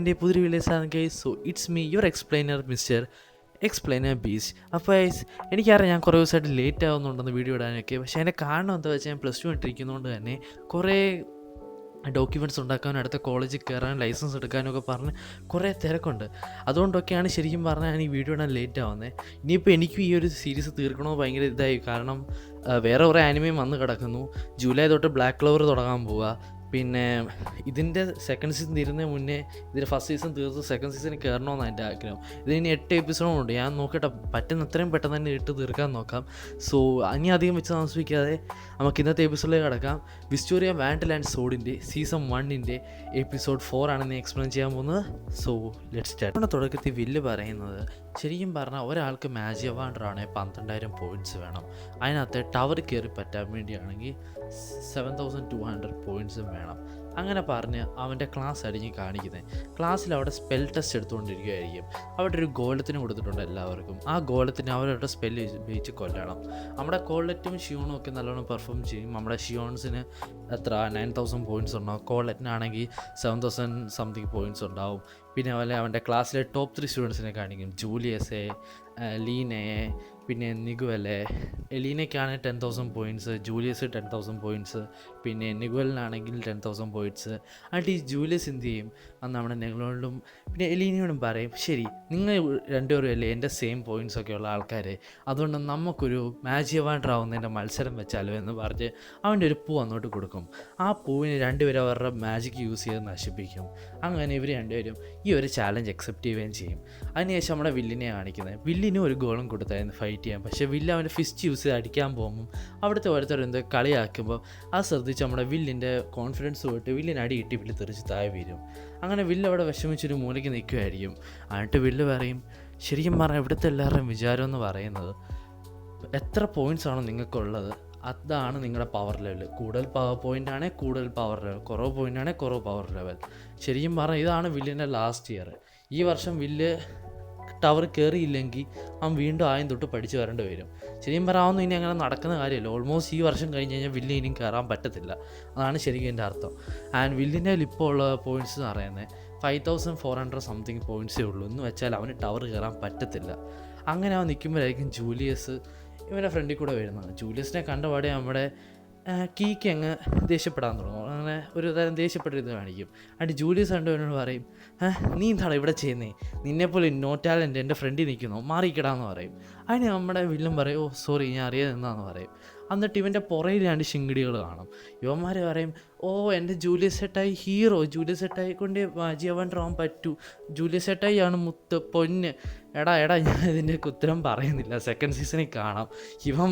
എൻ്റെ പുതിയ വീഡിയോസാണ് guys. So it's me your explainer mister explainer beach. അപ്പോൾ ഗൈസ് എനിക്കറിയാം ഞാൻ കുറേ ദിവസമായിട്ട് ലേറ്റ് ആവുന്നുണ്ടെന്ന് വീഡിയോ ഇടാനൊക്കെ. പക്ഷേ എൻ്റെ കാരണം എന്താ വെച്ചാൽ ഞാൻ +2 ഇട്ടിരിക്കുന്നതുകൊണ്ട് തന്നെ കുറേ ഡോക്യുമെൻറ്റ്സ് ഉണ്ടാക്കാനും അടുത്ത കോളേജിൽ കയറാനും ലൈസൻസ് എടുക്കാനും ഒക്കെ പറഞ്ഞ് കുറേ തിരക്കുണ്ട്. അതുകൊണ്ടൊക്കെയാണ് ശരിക്കും പറഞ്ഞാൽ ഞാൻ ഈ വീഡിയോ ഇടാൻ ലേറ്റ് ആവുന്നത്. ഇനിയിപ്പോൾ എനിക്കും ഈ ഒരു സീരീസ് തീർക്കണമെന്ന് ഭയങ്കര ഇതായി. കാരണം വേറെ കുറേ ആനിമയും വന്ന് കിടക്കുന്നു. ജൂലൈ തൊട്ട് ബ്ലാക്ക് ക്ലോവർ തുടങ്ങാൻ പോവുക. പിന്നെ ഇതിൻ്റെ സെക്കൻഡ് സീസൺ തീരുന്നതിന് മുന്നേ ഇതിൻ്റെ ഫസ്റ്റ് സീസൺ തീർത്ത് സെക്കൻഡ് സീസണിൽ കയറണമെന്നാണ് എൻ്റെ ആഗ്രഹം. ഇതിന് 8 എപ്പിസോഡുണ്ട്. ഞാൻ നോക്കട്ടെ, പറ്റുന്ന എത്രയും പെട്ടെന്ന് തന്നെ ഇട്ട് തീർക്കാൻ നോക്കാം. സോ ഇനി അധികം വെച്ച് താമസിപ്പിക്കാതെ നമുക്ക് ഇന്നത്തെ എപ്പിസോഡിലേക്ക് കിടക്കാം. വിസ്റ്റോറിയ വാൻഡർലാൻഡ് സോഡിൻ്റെ സീസൺ 1 എപ്പിസോഡ് 4 ആണ് ഞാൻ എക്സ്പ്ലെയിൻ ചെയ്യാൻ പോകുന്നത്. So let's start. നമ്മുടെ തുടക്കത്തിൽ വില്ല് പറയുന്നത് ശരിക്കും പറഞ്ഞാൽ ഒരാൾക്ക് മാജിക് അവാർഡറാണെങ്കിൽ 12,000 പോയിൻറ്റ്സ് വേണം. അതിനകത്ത് ടവർ കയറി പറ്റാൻ വേണ്ടിയാണെങ്കിൽ 7,200 പോയിൻറ്റ്സും വേണം. അങ്ങനെ പറഞ്ഞ് അവൻ്റെ ക്ലാസ് അടിഞ്ഞ് കാണിക്കുന്നത്. ക്ലാസ്സിൽ അവിടെ സ്പെൽ ടെസ്റ്റ് എടുത്തുകൊണ്ടിരിക്കുകയായിരിക്കും. അവിടെ ഒരു ഗോളത്തിന് കൊടുത്തിട്ടുണ്ട് എല്ലാവർക്കും. ആ ഗോളത്തിന് അവരുടെ സ്പെല്ല് ഉപയോഗിച്ച് കൊല്ലണം. നമ്മുടെ കോളറ്റും ഷിയോണും ഒക്കെ നല്ലോണം പെർഫോം ചെയ്യും. നമ്മുടെ ഷിയോൺസിന് എത്ര 9,000 പോയിൻറ്റ്സ് ഉണ്ടാവും. കോളറ്റിനാണെങ്കിൽ 7,000 സംതിങ് പോയിൻറ്റ്സ് ഉണ്ടാവും. പിന്നെ അതുപോലെ അവൻ്റെ ക്ലാസ്സിലെ ടോപ്പ് 3 സ്റ്റുഡൻസിനെ കാണിക്കും. ജൂലിയസെ, ലീനയെ, പിന്നെ നിഗുവലെ. എലീനയ്ക്കാണ് 10,000 പോയിൻറ്റ്സ്, ജൂലിയസ് 10,000 പോയിൻറ്റ്സ്, പിന്നെ നിഗുവലിനാണെങ്കിൽ 10,000 പോയിൻറ്റ്സ്. എന്നിട്ട് ഈ ജൂലിയസ് എന്ത് ചെയ്യും, അന്ന് നമ്മുടെ നെഗളോടും പിന്നെ എലീനയോടും പറയും, ശരി നിങ്ങൾ രണ്ടുപേരും അല്ലേ എൻ്റെ സെയിം പോയിൻറ്റ്സ് ഒക്കെ ഉള്ള ആൾക്കാർ, അതുകൊണ്ട് നമുക്കൊരു മാജിക് അവാർഡർ ആവുന്നതിൻ്റെ മത്സരം വെച്ചാലോ എന്ന് പറഞ്ഞ് അവൻ്റെ ഒരു പൂ അങ്ങോട്ട് കൊടുക്കും. ആ പൂവിന് രണ്ടുപേരും അവരുടെ മാജിക് യൂസ് ചെയ്ത് നശിപ്പിക്കും. അങ്ങനെ ഇവർ രണ്ടുപേരും ഈ ഒരു ചാലഞ്ച് അക്സെപ്റ്റ് ചെയ്യുകയും ചെയ്യും. അതിനുശേഷം നമ്മുടെ വില്ലിനെ കാണിക്കുന്നത്. വില്ലിനും ഒരു ഗോളും കൊടുത്തായിരുന്നു ഫൈറ്റ് ചെയ്യാൻ. പക്ഷേ വില്ല് അവൻ്റെ ഫിസ്റ്റ് യൂസ് ചെയ്ത് അടിക്കാൻ പോകുമ്പം അവിടുത്തെ ഓരോരുത്തരെന്തോ കളിയാക്കുമ്പോൾ അത് ശ്രദ്ധിച്ച് നമ്മുടെ വില്ലിൻ്റെ കോൺഫിഡൻസ് പോയിട്ട് വില്ലിന് അടി കിട്ടി വില്ല് തെറിച്ച് താഴെ വീഴും. അങ്ങനെ വില്ല് അവിടെ വിഷമിച്ചൊരു മൂലയ്ക്ക് നിൽക്കുമായിരിക്കും. എന്നിട്ട് വില്ല് പറയും, ശരിക്കും പറഞ്ഞാൽ ഇവിടുത്തെ എല്ലാവരുടെയും വിചാരം എന്ന് പറയുന്നത് എത്ര പോയിൻറ്റ്സ് ആണോ നിങ്ങൾക്കുള്ളത് അതാണ് നിങ്ങളുടെ പവർ ലെവൽ. കൂടുതൽ പോയിൻ്റാണെങ്കിൽ കൂടുതൽ പവർ ലെവൽ, കുറവ് പോയിൻ്റാണെങ്കിൽ കുറവ് പവർ ലെവൽ. ശരിക്കും പറഞ്ഞാൽ ഇതാണ് വില്ലിൻ്റെ ലാസ്റ്റ് ഇയർ. ഈ വർഷം വില്ല് ടവർ കയറിയില്ലെങ്കിൽ അവൻ വീണ്ടും ആദ്യം തൊട്ട് പഠിച്ച് വരേണ്ടി വരും. ശരിക്കും പറയാവുന്ന ഇനി അങ്ങനെ നടക്കുന്ന കാര്യമല്ല. ഓൾമോസ്റ്റ് ഈ വർഷം കഴിഞ്ഞ് കഴിഞ്ഞാൽ വില്ല് ഇനിയും കയറാൻ പറ്റത്തില്ല. അതാണ് ശരിക്കും എൻ്റെ അർത്ഥം. ആൻഡ് വില്ലിൻ്റെ ഇപ്പോൾ ഉള്ള പോയിൻറ്റ്സ് എന്ന് പറയുന്നത് 5,400 സംതിങ് പോയിൻറ്റ്സേ ഉള്ളൂ. എന്ന് വെച്ചാൽ അവന് ടവർ കയറാൻ പറ്റത്തില്ല. അങ്ങനെ അവൻ നിൽക്കുമ്പോഴായിരിക്കും ജൂലിയസ് ഇവൻ്റെ ഫ്രണ്ടിൽ കൂടെ വരുന്നത്. ജൂലിയസിനെ കണ്ടപാടെ നമ്മുടെ കീക്ക് അങ്ങ് ദേഷ്യപ്പെടാൻ തുടങ്ങും. അങ്ങനെ ഒരു തരം ദേഷ്യപ്പെട്ടിരുന്ന് കാണിക്കും. എന്നിട്ട് ജൂലിയസ് കണ്ടവനോട് പറയും, നീ എന്താണ് ഇവിടെ ചെയ്യുന്നേ, നിന്നെപ്പോലെ നോ ടാലൻറ്റ് എൻ്റെ ഫ്രണ്ടിൽ നിൽക്കുന്നു, മാറിക്കിടാന്ന് പറയും. അതിന് നമ്മുടെ വില്ലും പറയും, ഓ സോറി ഞാൻ അറിയാതെ നിന്നാന്ന് പറയും. എന്നിട്ട് ഇവൻ്റെ പുറയിൽ 2 ശിങ്കിടികൾ കാണും. ഇവന്മാർ പറയും, ഓ എൻ്റെ ജൂലിയസ് സെട്ടായി ഹീറോ, ജൂലിയസ് സെട്ടായി കൊണ്ട് മാജിക് അവാർഡർ ആവാൻ പറ്റൂ, ജൂലിയസ് സെട്ടായി ആണ് മുത്ത് പൊന്ന്. എടാ ഞാൻ ഇതിൻ്റെ ഉത്തരം പറയുന്നില്ല, സെക്കൻഡ് സീസണിൽ കാണാം. ഇവൻ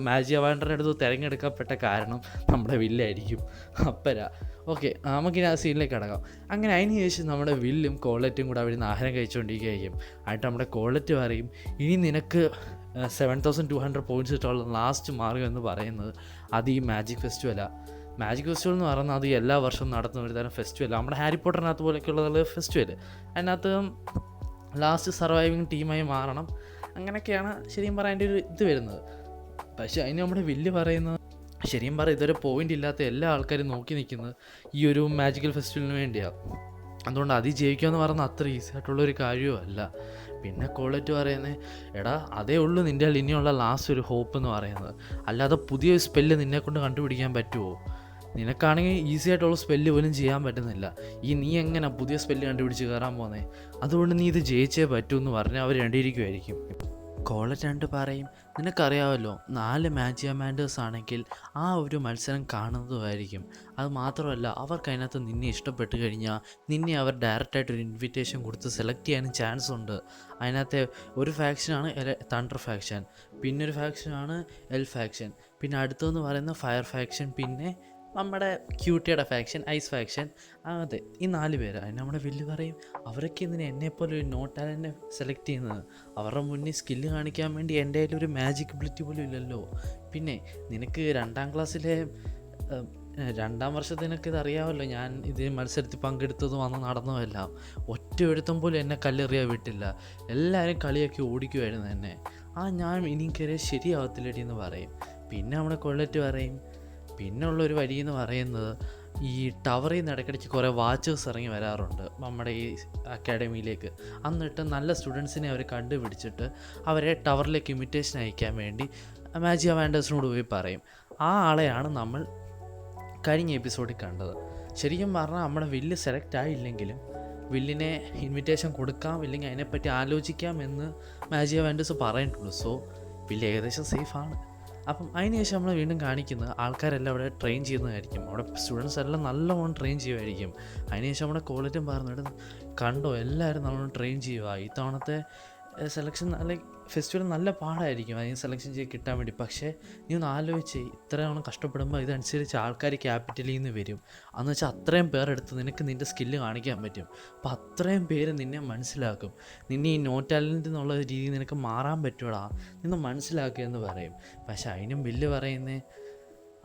മാജിക് അവാർഡറിൻ്റെ അടുത്ത് തിരഞ്ഞെടുക്കപ്പെട്ട കാരണം നമ്മുടെ വില്ലായിരിക്കും. അപ്പരാ ഓക്കെ, നമുക്കിനി ആ സീനിലേക്ക് കിടക്കാം. അങ്ങനെ അതിന് ശേഷം നമ്മുടെ വില്ലും കോളറ്റും കൂടെ അവിടെ നിന്ന് ആഹാരം കഴിച്ചുകൊണ്ടിരിക്കുകയായിരിക്കും. ആയിട്ട് നമ്മുടെ കോളറ്റ് പറയും, ഇനി നിനക്ക് 7,200 പോയിൻറ്റ്സ് ഇട്ടുള്ള ലാസ്റ്റ് മാർഗം എന്ന് പറയുന്നത് അത് ഈ മാജിക് ഫെസ്റ്റിവലാണ്. മാജിക് ഫെസ്റ്റിവൽ എന്ന് പറയുന്നത് അത് എല്ലാ വർഷവും നടത്തുന്ന ഒരു തരം ഫെസ്റ്റിവൽ. നമ്മുടെ ഹാരി പോട്ടറിനകത്ത് പോലെയൊക്കെയുള്ള ഫെസ്റ്റിവൽ. അതിനകത്ത് ലാസ്റ്റ് സർവൈവിങ് ടീമായി മാറണം. അങ്ങനെയൊക്കെയാണ് ശരിക്കും പറയാൻ ഒരു ഇത് വരുന്നത്. പക്ഷേ അതിന് നമ്മുടെ വില്ല് പറയുന്നത്, ശരിക്കും പറയാം ഇതൊരു പോയിൻ്റ് ഇല്ലാത്ത എല്ലാ ആൾക്കാരും നോക്കി നിൽക്കുന്നത് ഈ ഒരു മാജിക്കൽ ഫെസ്റ്റിവലിന് വേണ്ടിയാണ്. അതുകൊണ്ട് അത് ജയിക്കുക എന്ന് പറയുന്നത് അത്ര ഈസി ആയിട്ടുള്ളൊരു കാര്യവുമല്ല. പിന്നെ കോളറ്റ് പറയുന്നത്, എടാ അതേ ഉള്ളൂ നിൻ്റെ ഇനിയുള്ള ലാസ്റ്റ് ഒരു ഹോപ്പ് എന്ന് പറയുന്നത്, അല്ലാതെ പുതിയൊരു സ്പെല്ല് നിന്നെക്കൊണ്ട് കണ്ടുപിടിക്കാൻ പറ്റുമോ? നിനക്കാണെങ്കിൽ ഈസി ആയിട്ടുള്ള സ്പെല്ല് പോലും ചെയ്യാൻ പറ്റുന്നില്ല. നീ എങ്ങനെ പുതിയ സ്പെല്ല് കണ്ടുപിടിച്ച് കയറാൻ പോകുന്നത്? അതുകൊണ്ട് നീ ഇത് ജയിച്ചേ പറ്റൂ എന്ന് പറഞ്ഞാൽ അവർ രണ്ടിരിക്കുമായിരിക്കും. കോളറ്റ് പറയും, നിനക്കറിയാമല്ലോ 4 മാജിക് അവാർഡേഴ്സ് ആണെങ്കിൽ ആ ഒരു മത്സരം കാണുന്നതുമായിരിക്കും. അത് മാത്രമല്ല അവർക്ക് അതിനകത്ത് നിന്നെ ഇഷ്ടപ്പെട്ട് കഴിഞ്ഞാൽ നിന്നെ അവർ ഡയറക്റ്റായിട്ടൊരു ഇൻവിറ്റേഷൻ കൊടുത്ത് സെലക്ട് ചെയ്യാനും ചാൻസ് ഉണ്ട്. അതിനകത്തെ ഒരു ഫാക്ഷനാണ് തണ്ടർ ഫാക്ഷൻ, പിന്നെ ഒരു ഫാക്ഷനാണ് എൽ ഫാക്ഷൻ, പിന്നെ അടുത്തെന്ന് പറയുന്ന ഫയർ ഫാക്ഷൻ, പിന്നെ നമ്മുടെ ക്യൂട്ടിയുടെ ഫാക്ഷൻ, ഐസ് ഫാക്ഷൻ. അതെ, ഈ 4 പേര്. അതിന് നമ്മുടെ വില്ല് പറയും, അവരൊക്കെ എന്തിനാ എന്നെപ്പോലെ ഒരു നോ ടാലൻറ്റിനെ സെലക്ട് ചെയ്യുന്നത്? അവരുടെ മുന്നിൽ സ്കില്ല് കാണിക്കാൻ വേണ്ടി എൻ്റെ കയ്യിലൊരു മാജിക് എബിലിറ്റി പോലും ഇല്ലല്ലോ. പിന്നെ നിനക്ക് 2ാം ക്ലാസ്സിലെ 2ാം വർഷത്തിനൊക്കെ ഇതറിയാമല്ലോ, ഞാൻ ഇത് മത്സരത്തിൽ പങ്കെടുത്തതും അന്ന് നടന്നതെല്ലാം. ഒറ്റ എഴുത്തം പോലും എന്നെ കല്ലെറിയാൻ വിട്ടില്ല. എല്ലാവരും കളിയാക്കി ഓടിക്കുമായിരുന്നു എന്നെ. ഞാൻ ഇനിയും കയറിയാൽ ശരിയാവത്തില്ലടി എന്ന് പറയും. പിന്നെ നമ്മുടെ കൊള്ളറ്റ് പറയും, പിന്നുള്ളൊരു വഴി എന്ന് പറയുന്നത് ഈ ടവറിൽ നിന്ന് ഇടയ്ക്കിടയ്ക്ക് കുറേ വാച്ചേഴ്സ് ഇറങ്ങി വരാറുണ്ട് നമ്മുടെ ഈ അക്കാഡമിയിലേക്ക്. എന്നിട്ട് നല്ല സ്റ്റുഡൻസിനെ അവർ കണ്ടുപിടിച്ചിട്ട് അവരെ ടവറിലേക്ക് ഇമിറ്റേഷൻ അയക്കാൻ വേണ്ടി മാജിയ വാൻഡേഴ്സിനോട് പോയി പറയും. ആ ആളെയാണ് നമ്മൾ കഴിഞ്ഞ എപ്പിസോഡിൽ കണ്ടത്. ശരിക്കും പറഞ്ഞാൽ നമ്മുടെ വില്ല് സെലക്ട് ആയില്ലെങ്കിലും വില്ലിനെ ഇൻവിറ്റേഷൻ കൊടുക്കാം, ഇല്ലെങ്കിൽ അതിനെപ്പറ്റി ആലോചിക്കാം എന്ന് മാജിയ വാൻഡേഴ്സ് പറഞ്ഞിട്ടുള്ളൂ. സോ വില്ല് ഏകദേശം സേഫാണ്. അപ്പം അതിനുശേഷം നമ്മൾ വീണ്ടും കാണിക്കുന്നത് ആൾക്കാരെല്ലാം അവിടെ ട്രെയിൻ ചെയ്യുന്നതായിരിക്കും. അവിടെ സ്റ്റുഡൻസ് എല്ലാം നല്ലവണ്ണം ട്രെയിൻ ചെയ്യുമായിരിക്കും. അതിനുശേഷം നമ്മുടെ കോളേജും പറഞ്ഞു, ഇവിടെ കണ്ടോ എല്ലാവരും നല്ലോണം ട്രെയിൻ ചെയ്യുക. ഇത്തവണത്തെ സെലക്ഷൻ ലൈക്ക് ഫെസ്റ്റിവൽ നല്ല പാടായിരിക്കും അതിന് സെലക്ഷൻ ചെയ്ത് കിട്ടാൻ വേണ്ടി. പക്ഷേ നീ ഒന്ന് ആലോചിച്ച് ഇത്രയോളം കഷ്ടപ്പെടുമ്പോൾ ഇതനുസരിച്ച് ആൾക്കാർ ക്യാപിറ്റലിൽ നിന്ന് വരും. അതെന്ന് വെച്ചാൽ അത്രയും പേരെടുത്ത് നിനക്ക് നിൻ്റെ സ്കില്ല് കാണിക്കാൻ പറ്റും. അപ്പോൾ അത്രയും പേര് നിന്നെ മനസ്സിലാക്കും. നിന്നെ ഈ നോ ടാലൻറ്റ് എന്നുള്ള രീതിയിൽ നിനക്ക് മാറാൻ പറ്റുമടാ, നിന്ന് മനസ്സിലാക്കുക എന്ന് പറയും. പക്ഷേ അതിനും ബില്ല് പറയുന്നേ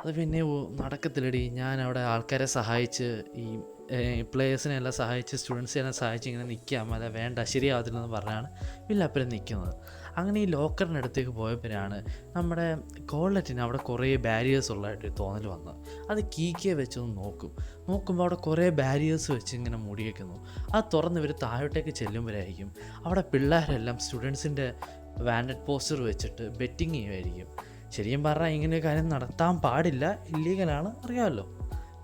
അത് പിന്നെ നടക്കത്തില്ലടി, ഞാൻ അവിടെ ആൾക്കാരെ സഹായിച്ച് ഈ പ്ലേയേഴ്സിനെ എല്ലാം സഹായിച്ച് സ്റ്റുഡൻസിനെ എല്ലാം സഹായിച്ച് ഇങ്ങനെ നിൽക്കാം, അല്ല വേണ്ട ശരിയാവത്തില്ലെന്ന് പറഞ്ഞാണ് വില്ലപ്പുരം നിൽക്കുന്നത്. അങ്ങനെ ഈ ലോക്കറിൻ്റെ അടുത്തേക്ക് പോയപ്പോഴാണ് നമ്മുടെ കോളറ്റിന് അവിടെ കുറേ ബാരിയേഴ്സ് ഉള്ളതായിട്ട് തോന്നൽ വന്നത്. അത് കീക്കെ വെച്ചൊന്ന് നോക്കുമ്പോൾ അവിടെ കുറേ ബാരിയേഴ്സ് വെച്ച് ഇങ്ങനെ മൂടിയേക്കുന്നു. അത് തുറന്ന് ഇവർ താഴോട്ടേക്ക് ചെല്ലുമ്പോഴായിരിക്കും അവിടെ പിള്ളേരെല്ലാം സ്റ്റുഡൻസിൻ്റെ വാൻഡഡ് പോസ്റ്റർ വെച്ചിട്ട് ബെറ്റിങ് ചെയ്യുമായിരിക്കും. ശരിക്കും പറഞ്ഞാൽ ഇങ്ങനെ ഒരു കാര്യം നടത്താൻ പാടില്ല, ഇല്ലീഗലാണ്, അറിയാമല്ലോ.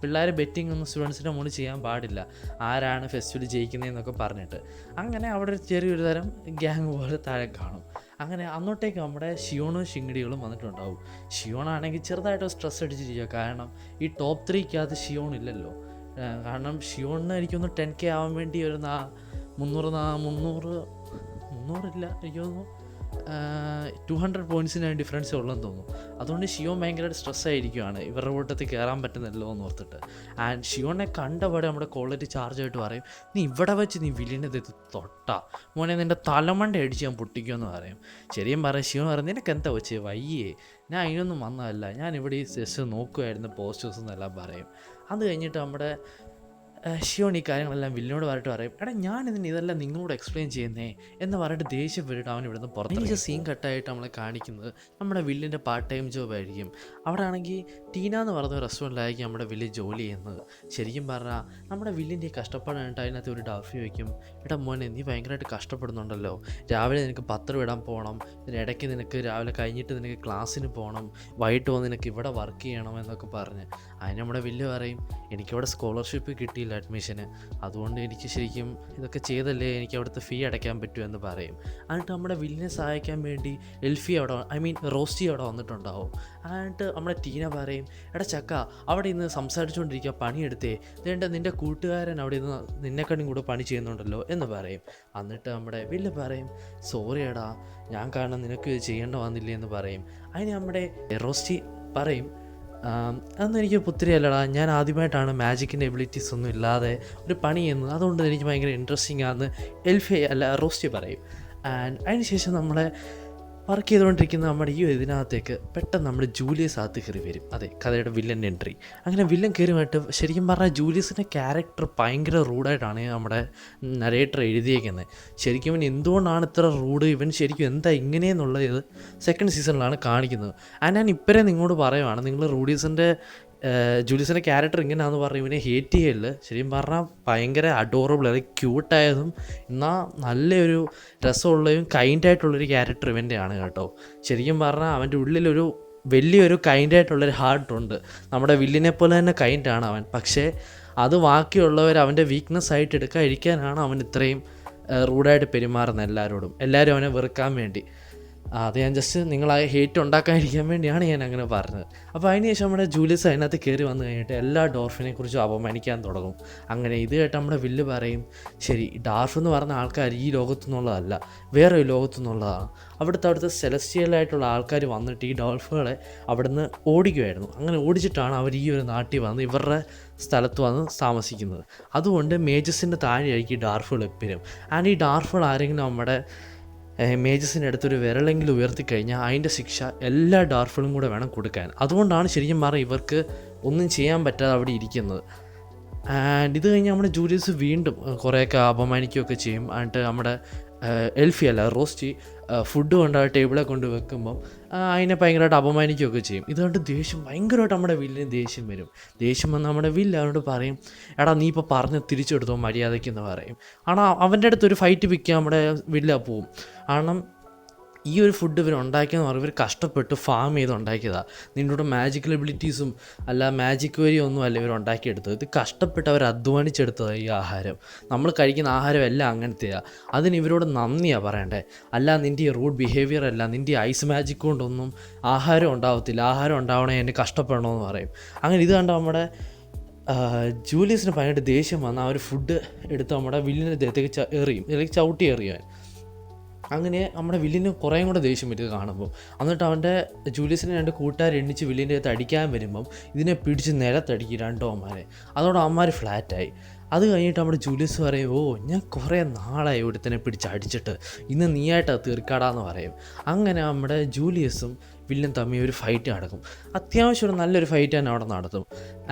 പിള്ളേർ ബെറ്റിംഗ് ഒന്നും സ്റ്റുഡൻസിൻ്റെ മുന്നിൽ ചെയ്യാൻ പാടില്ല, ആരാണ് ഫെസ്റ്റിവൽ ജയിക്കുന്നതെന്നൊക്കെ പറഞ്ഞിട്ട്. അങ്ങനെ അവിടെ ഒരു ചെറിയൊരു തരം ഗ്യാങ് പോലെ താഴെ കാണും. അങ്ങനെ അന്നോട്ടേക്ക് നമ്മുടെ ഷിയോണും ഷിങ്കിടികളും വന്നിട്ടുണ്ടാവും. ഷിയോണാണെങ്കിൽ ചെറുതായിട്ട് സ്ട്രെസ് അടിച്ചിരിക്കുക, കാരണം ഈ ടോപ്പ് 3-ക്കകത്ത് ഷിയോൺ ഇല്ലല്ലോ. കാരണം ഷിയോണിന് എനിക്കൊന്ന് 10K ആവാൻ വേണ്ടി ഒരു 300 എനിക്ക് തോന്നുന്നു 200 പോയിൻറ്റ്സിന് ഡിഫറൻസേ ഉള്ളെന്ന് തോന്നുന്നു. അതുകൊണ്ട് ഷിയോൺ ഭയങ്കരമായിട്ട് സ്ട്രെസ്സായിരിക്കുകയാണ്, ഇവരുടെ കൂട്ടത്തിൽ കയറാൻ പറ്റുന്നല്ലോ എന്ന് ഓർത്തിട്ട്. ആൻഡ് ഷിയോണിനെ കണ്ടപാടെ നമ്മുടെ ക്വാളിറ്റി ചാർജായിട്ട് പറയും, നീ ഇവിടെ വെച്ച് നീ വില്ലിനെ തൊട്ടാ മോനെ നിൻ്റെ തലമണ്ട അടിച്ച് ഞാൻ പൊട്ടിക്കുമെന്ന് പറയും. ശരിയും പറയും. ഷിയോൺ പറയും, നിനക്ക് എന്താ വെച്ച് വയ്യേ, ഞാൻ അതിനൊന്നും വന്നതല്ല, ഞാൻ ഇവിടെ ഈ സെസ് നോക്കുമായിരുന്നു പോസ്റ്റേഴ്സ് എന്നെല്ലാം പറയും. അത് കഴിഞ്ഞിട്ട് നമ്മുടെ ഷിയോൺ ഈ കാര്യങ്ങളെല്ലാം വില്ലിനോട് പറഞ്ഞിട്ട് പറയും, എടാ ഞാനിതിന് ഇതെല്ലാം നിങ്ങളോട് എക്സ്പ്ലെയിൻ ചെയ്യുന്നേ എന്ന് പറഞ്ഞിട്ട് ദേഷ്യപ്പെട്ടിട്ട് അവൻ ഇവിടുന്ന് പുറത്ത്. സീൻ കട്ടായിട്ട് നമ്മളെ കാണിക്കുന്നത് നമ്മുടെ വില്ലിൻ്റെ പാർട്ട് ടൈം ജോബ് ആയിരിക്കും. അവിടെ ആണെങ്കിൽ ടീന എന്ന് പറയുന്ന റെസ്റ്റോറൻറ്റിലായിരിക്കും നമ്മുടെ വില്ല് ജോലി ചെയ്യുന്നത്. ശരിക്കും പറഞ്ഞാൽ നമ്മുടെ വില്ലിൻ്റെ കഷ്ടപ്പാടായിട്ട് അതിനകത്ത് ഒരു ഡാഫി വയ്ക്കും, എടാ മോനെ നീ ഭയങ്കരമായിട്ട് കഷ്ടപ്പെടുന്നുണ്ടല്ലോ, രാവിലെ നിനക്ക് പത്രം ഇടാൻ പോകണം, ഇതിനിടയ്ക്ക് നിനക്ക് രാവിലെ കഴിഞ്ഞിട്ട് നിനക്ക് ക്ലാസ്സിന് പോകണം, വൈകിട്ട് വന്ന് നിനക്ക് ഇവിടെ വർക്ക് ചെയ്യണം എന്നൊക്കെ പറഞ്ഞ്. അതിന് നമ്മുടെ വില്ല് പറയും, എനിക്കവിടെ സ്കോളർഷിപ്പ് കിട്ടിയില്ല അഡ്മിഷന്, അതുകൊണ്ട് എനിക്ക് ശരിക്കും ഇതൊക്കെ ചെയ്തല്ലേ എനിക്ക് അവിടുത്തെ ഫീ അടയ്ക്കാൻ പറ്റൂ എന്ന് പറയും. എന്നിട്ട് നമ്മുടെ വില്ലിനെ സഹായിക്കാൻ വേണ്ടി റോസ്റ്റി അവിടെ വന്നിട്ടുണ്ടാവും. എന്നിട്ട് നമ്മുടെ ടീന പറയും, എടാ ചക്ക അവിടെ ഇന്ന് സംസാരിച്ചുകൊണ്ടിരിക്കുക, പണിയെടുത്തേ, വേണ്ട നിൻ്റെ കൂട്ടുകാരൻ അവിടെ നിന്ന് നിന്നെക്കാളും കൂടെ പണി ചെയ്യുന്നുണ്ടല്ലോ എന്ന് പറയും. എന്നിട്ട് നമ്മുടെ വില്ല് പറയും, സോറി എടാ ഞാൻ കാരണം നിനക്ക് ചെയ്യേണ്ട വന്നില്ലേ എന്ന് പറയും. അതിന് നമ്മുടെ റോസ്റ്റി പറയും, അതൊന്നും എനിക്ക് പുത്തിരി അല്ലടാ, ഞാൻ ആദ്യമായിട്ടാണ് മാജിക്കിൻ്റെ എബിലിറ്റീസ് ഒന്നും ഇല്ലാതെ ഒരു പണി ചെയ്യുന്നത്, അതുകൊണ്ട് എനിക്ക് ഭയങ്കര ഇൻട്രസ്റ്റിംഗ് ആണെന്ന് റോസ്റ്റി പറയും. ആൻഡ് അതിന് ശേഷം നമ്മളെ വർക്ക് ചെയ്തുകൊണ്ടിരിക്കുന്ന നമ്മുടെ ഈ ഇതിനകത്തേക്ക് പെട്ടെന്ന് നമ്മുടെ ജൂലിയസ് അകത്ത് കയറി വരും. അതെ, കഥയുടെ വില്ലൻ എൻട്രി. അങ്ങനെ വില്ലൻ കയറിയിട്ട് ശരിക്കും പറഞ്ഞാൽ ജൂലിയസിൻ്റെ ക്യാരക്ടർ ഭയങ്കര റൂഡായിട്ടാണ് നമ്മുടെ നരേറ്റർ എഴുതിയേക്കുന്നത്. ശരിക്കും ഇവൻ എന്തുകൊണ്ടാണ് ഇത്ര റൂഡ്, ഇവൻ ശരിക്കും എന്താ ഇങ്ങനെയെന്നുള്ളത് ഇത് സെക്കൻഡ് സീസണിലാണ് കാണിക്കുന്നത്. ഞാൻ ഇപ്പോഴേ നിങ്ങളോട് പറയുവാണ്, നിങ്ങൾ ജൂലിയസിൻ്റെ ക്യാരക്ടർ ഇങ്ങനെയാണെന്ന് പറഞ്ഞ് ഇവനെ ഹേറ്റ് ചെയ്യല്ല. ശരിക്കും പറഞ്ഞാൽ ഭയങ്കര അഡോറബിൾ, അതായത് ക്യൂട്ടായതും എന്നാൽ നല്ലൊരു രസമുള്ളതും കൈൻഡായിട്ടുള്ളൊരു ക്യാരക്ടർ ഇവൻ്റെയാണ് കേട്ടോ. ശരിക്കും പറഞ്ഞാൽ അവൻ്റെ ഉള്ളിലൊരു വലിയൊരു കൈൻഡായിട്ടുള്ളൊരു ഹാർട്ടുണ്ട്. നമ്മുടെ വില്ലിനെ പോലെ തന്നെ കൈൻഡാണ് അവൻ. പക്ഷേ അത് ബാക്കിയുള്ളവർ അവൻ്റെ വീക്ക്നെസ് ആയിട്ട് എടുക്കാതിരിക്കാനാണ് അവൻ ഇത്രയും റൂഡായിട്ട് പെരുമാറുന്നത് എല്ലാവരും അവനെ വെറുക്കാൻ വേണ്ടി. അത് ഞാൻ ജസ്റ്റ് നിങ്ങൾ ആ ഹേറ്റ് ഉണ്ടാക്കാതിരിക്കാൻ വേണ്ടിയാണ് ഞാൻ അങ്ങനെ പറഞ്ഞത്. അപ്പോൾ അതിനുശേഷം നമ്മുടെ ജൂലിയസ് അതിനകത്ത് കയറി വന്നു കഴിഞ്ഞിട്ട് എല്ലാ ഡോർഫിനെ കുറിച്ചും അപമാനിക്കാൻ തുടങ്ങും. അങ്ങനെ ഇത് കേട്ട് നമ്മുടെ വില്ല് പറയും, ശരി ഡാർഫ് എന്ന് പറഞ്ഞ ആൾക്കാർ ഈ ലോകത്തു നിന്നുള്ളതല്ല, വേറെ ഒരു ലോകത്തു നിന്നുള്ളതാണ്. അവിടുത്തെ സെലസ്റ്റിയലായിട്ടുള്ള ആൾക്കാർ വന്നിട്ട് ഈ ഡോൾഫുകളെ അവിടുന്ന് ഓടിക്കുമായിരുന്നു. അങ്ങനെ ഓടിച്ചിട്ടാണ് അവർ ഈ ഒരു നാട്ടിൽ വന്ന് ഇവരുടെ സ്ഥലത്ത് വന്ന് താമസിക്കുന്നത്. അതുകൊണ്ട് മേജസിൻ്റെ താഴെയായിരിക്കും ഈ ഡാർഫുകൾ എപ്പോഴും. ആൻഡ് ഈ ഡാർഫുകൾ ആരെങ്കിലും നമ്മുടെ മേജസിൻ്റെ അടുത്തൊരു വിരലെങ്കിലും ഉയർത്തിക്കഴിഞ്ഞാൽ അതിൻ്റെ ശിക്ഷ എല്ലാ ഡാർഫുകളും കൂടെ വേണം കൊടുക്കാൻ. അതുകൊണ്ടാണ് ശരിക്കും പറഞ്ഞാൽ ഇവർക്ക് ഒന്നും ചെയ്യാൻ പറ്റാതെ അവിടെ ഇരിക്കുന്നത്. ആൻഡ് ഇത് കഴിഞ്ഞ് നമ്മുടെ ജൂലിയസ് വീണ്ടും കുറേയൊക്കെ അപമാനിക്കുകയൊക്കെ ചെയ്യും. എന്നിട്ട് നമ്മുടെ എൽഫി അല്ല റോസ്റ്റി ഫുഡ് കൊണ്ട് ആ ടേബിളെ കൊണ്ട് വെക്കുമ്പം അതിനെ ഭയങ്കരമായിട്ട് അപമാനിക്കുകയൊക്കെ ചെയ്യും. ഇതുകൊണ്ട് ഭയങ്കരമായിട്ട് നമ്മുടെ വില്ലിന് ദേഷ്യം വരും. ദേഷ്യം വന്ന് നമ്മുടെ വില്ല് അവനോട് പറയും, എടാ നീ ഇപ്പോൾ പറഞ്ഞ് തിരിച്ചെടുത്തോ മര്യാദയ്ക്കെന്ന് പറയും. കാരണം അവൻ്റെ അടുത്തൊരു ഫൈറ്റ് പിക്കാൻ നമ്മുടെ വില്ല പോവും. കാരണം ഈ ഒരു ഫുഡ് ഇവർ ഉണ്ടാക്കിയെന്ന് പറയുമ്പോൾ ഇവർ കഷ്ടപ്പെട്ട് ഫാം ചെയ്ത് ഉണ്ടാക്കിയതാണ്. നിന്നോട് മാജിക്കൽ എബിലിറ്റീസും അല്ല മാജിക് വരിയൊന്നും അല്ല ഇവർ ഉണ്ടാക്കിയെടുത്തത്. ഇത് കഷ്ടപ്പെട്ട് അവർ അധ്വാനിച്ചെടുത്തതാണ് ഈ ആഹാരം. നമ്മൾ കഴിക്കുന്ന ആഹാരം എല്ലാം അങ്ങനത്തെയാണ്. അതിന് ഇവരോട് നന്ദിയാണ് പറയണ്ടേ. അല്ല നിൻ്റെ ഈ റൂഡ് ബിഹേവിയർ അല്ല, നിൻ്റെ ഐസ് മാജിക് കൊണ്ടൊന്നും ആഹാരം ഉണ്ടാവത്തില്ല. ആഹാരം ഉണ്ടാവണേ എന്നെ കഷ്ടപ്പെടണമെന്ന് പറയും. അങ്ങനെ ഇത് കണ്ട നമ്മുടെ ജൂലിയസിന് ഭയങ്കര ദേഷ്യം വന്ന് ആ ഒരു ഫുഡ് എടുത്ത് നമ്മുടെ വില്ലിൻ്റെ ദേഹത്തേക്ക് എറിയും, അല്ലെങ്കിൽ ചവിട്ടി എറിയാൻ. അങ്ങനെ നമ്മുടെ വില്ലിന് കുറേയും കൂടെ ദേഷ്യം വരും ഇത് കാണുമ്പോൾ. എന്നിട്ട് അവൻ്റെ ജൂലിയസിനെ 2 കൂട്ടുകാർ എണ്ണിച്ച് വില്ലിൻ്റെ അടുത്ത് അടിക്കാൻ വരുമ്പം ഇതിനെ പിടിച്ച് നിലത്തടിക്കും 2 അവന്മാരെ. അതോടെ അവന്മാർ ഫ്ലാറ്റായി. അത് കഴിഞ്ഞിട്ട് നമ്മുടെ ജൂലിയസ് പറയും, ഓ ഞാൻ കുറേ നാളായി ഒരുത്തനെ പിടിച്ച് അടിച്ചിട്ട്, ഇന്ന് നീയായിട്ടാണ് തീർക്കാടാന്ന് പറയും. അങ്ങനെ നമ്മുടെ ജൂലിയസും വില്ലും തമ്മിൽ ഒരു ഫൈറ്റ് നടക്കും. അത്യാവശ്യം ഒരു നല്ലൊരു ഫൈറ്റ് തന്നെ അവിടെ നടത്തും.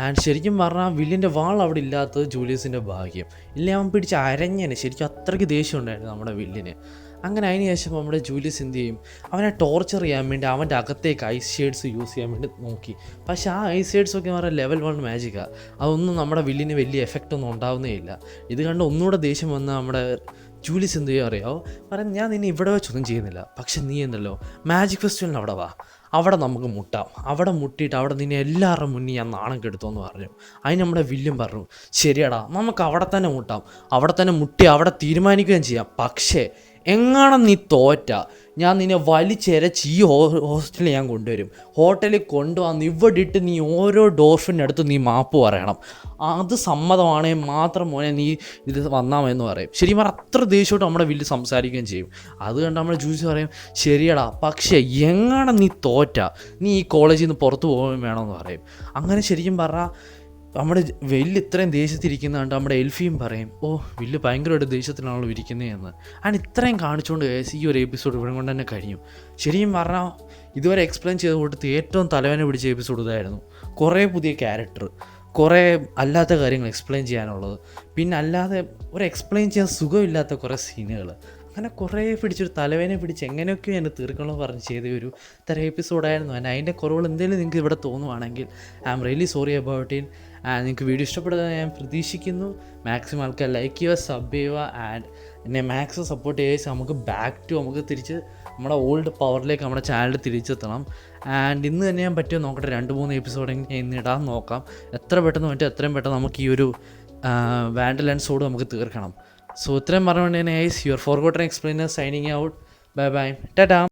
ആൻഡ് ശരിക്കും പറഞ്ഞാൽ വില്ലിൻ്റെ വാൾ അവിടെ ഇല്ലാത്തത് ജൂലിയസിൻ്റെ ഭാഗ്യം. ഇല്ലേ അവൻ പിടിച്ച് അരഞ്ഞേനെ. ശരിക്കും അത്രയ്ക്ക് ദേഷ്യം ഉണ്ടായിരുന്നു നമ്മുടെ വില്ലിന്. അങ്ങനെ അതിന് ശേഷം നമ്മുടെ ജൂലിയസ് എന്ത് ചെയ്യും, അവനെ ടോർച്ചർ ചെയ്യാൻ വേണ്ടി അവൻ്റെ അകത്തേക്ക് ഐസ് ഷെയ്ഡ്സ് യൂസ് ചെയ്യാൻ വേണ്ടി നോക്കി. പക്ഷേ ആ ഐസ് ഷെയ്ഡ്സൊക്കെ എന്ന് പറഞ്ഞാൽ ലെവൽ 1 മാജിക്കാണ്. അതൊന്നും നമ്മുടെ വില്ലിന് വലിയ എഫക്റ്റ് ഒന്നും ഉണ്ടാവുന്നേ ഇല്ല. ഇത് കണ്ട് ഒന്നുകൂടെ ദേഷ്യം വന്ന നമ്മുടെ ജൂലിയസ് എന്ത് ചെയ്യുക അറിയാമോ, പറയാം ഞാൻ നിന്നെ ഇവിടെ വെച്ചൊന്നും ചെയ്യുന്നില്ല, പക്ഷെ നീ എന്തല്ലോ മാജിക് ഫെസ്റ്റിവലിന് അവിടെ വാ, അവിടെ നമുക്ക് മുട്ടാം, അവിടെ മുട്ടിയിട്ട് അവിടെ നിന്നെ എല്ലാവരുടെ മുന്നിൽ ഞാൻ നാണം കെടുത്തോന്ന് പറഞ്ഞു. അതിന് നമ്മുടെ വില്യം പറഞ്ഞു, ശരിയാടാ നമുക്ക് അവിടെ തന്നെ മുട്ടാം, അവിടെ തന്നെ മുട്ടി അവിടെ തീരുമാനിക്കുകയും ചെയ്യാം. പക്ഷേ എങ്ങാണം നീ തോറ്റ ഞാൻ നിന്നെ വലിച്ചെരച്ച് ഈ ഹോസ്റ്റലിൽ ഞാൻ കൊണ്ടുവരും. ഹോട്ടലിൽ കൊണ്ടുവന്ന് ഇവിടെ ഇട്ട് നീ ഓരോ ഡോർഫിൻ്റെ അടുത്ത് നീ മാപ്പ് പറയണം. അത് സമ്മതമാണെങ്കിൽ മാത്രം മോനെ നീ ഇത് വന്നാമെന്ന് പറയും. ശരിക്കും പറഞ്ഞാൽ അത്ര ദേഷ്യമായിട്ട് നമ്മുടെ വില്ല് സംസാരിക്കുകയും ചെയ്യും. അത് കണ്ട് നമ്മുടെ ജൂസ് പറയും, ശരിയടാ പക്ഷേ എങ്ങാണം നീ തോറ്റ നീ ഈ കോളേജിൽ നിന്ന് പുറത്ത് പോകാൻ വേണമെന്ന് പറയും. അങ്ങനെ ശരിക്കും പറഞ്ഞാൽ നമ്മുടെ വില്ല് ഇത്രയും ദേഷ്യത്തിരിക്കുന്ന കണ്ട് നമ്മുടെ എൽഫിയും പറയും, ഓ വില്ല് ഭയങ്കരമായിട്ട് ദേഷ്യത്തിലാണല്ലോ ഇരിക്കുന്നതെന്ന്. അങ്ങനെ ഇത്രയും കാണിച്ചുകൊണ്ട് ഈ ഒരു എപ്പിസോഡ് ഇവിടെ കൊണ്ട് തന്നെ കഴിഞ്ഞു. ശരിക്കും പറഞ്ഞാൽ ഇതുവരെ എക്സ്പ്ലെയിൻ ചെയ്ത് കൊടുത്ത് ഏറ്റവും തലവേന പിടിച്ച എപ്പിസോഡ് ഇതായിരുന്നു. കുറേ പുതിയ ക്യാരക്ടർ, കുറേ അല്ലാത്ത കാര്യങ്ങൾ എക്സ്പ്ലെയിൻ ചെയ്യാനുള്ളത്, പിന്നെ അല്ലാതെ ഒരു എക്സ്പ്ലെയിൻ ചെയ്യാൻ സുഖമില്ലാത്ത കുറേ സീനുകൾ, അങ്ങനെ കുറേ പിടിച്ചൊരു തലവേനെ പിടിച്ച് എങ്ങനെയൊക്കെയോ എന്നെ തീർക്കണമെന്ന് പറഞ്ഞ് ചെയ്ത ഒരു തരം എപ്പിസോഡായിരുന്നു. അതിൻ്റെ കുറവുകൾ എന്തെങ്കിലും നിങ്ങൾക്ക് ഇവിടെ തോന്നുവാണെങ്കിൽ I am really sorry about it. നിങ്ങൾക്ക് വീഡിയോ ഇഷ്ടപ്പെടുന്നത് ഞാൻ പ്രതീക്ഷിക്കുന്നു. മാക്സിമം ആൾക്കാർ ലൈക്ക് ചെയ്യുക, സബ് ചെയ്യുക, ആൻഡ് എന്നെ മാക്സിമം സപ്പോർട്ട് ചെയ്യുക. നമുക്ക് തിരിച്ച് നമ്മുടെ ഓൾഡ് പവറിലേക്ക് നമ്മുടെ ചാനൽ തിരിച്ചെത്തണം. ആൻഡ് ഇന്ന് തന്നെ ഞാൻ പറ്റുമോ നോക്കട്ടെ, 2-3 എപ്പിസോഡെങ്കിൽ ഞാൻ ഇന്ന് ഇടാൻ നോക്കാം. എത്ര പെട്ടെന്ന് പറ്റും എത്രയും പെട്ടെന്ന് നമുക്ക് ഈ ഒരു വാൻഡർലാൻഡ്സോട് നമുക്ക് തീർക്കണം. സോ ഇത്രയും പറഞ്ഞുകൊണ്ട് തന്നെ your forgotten explainer signing out. Bye bye, Tata.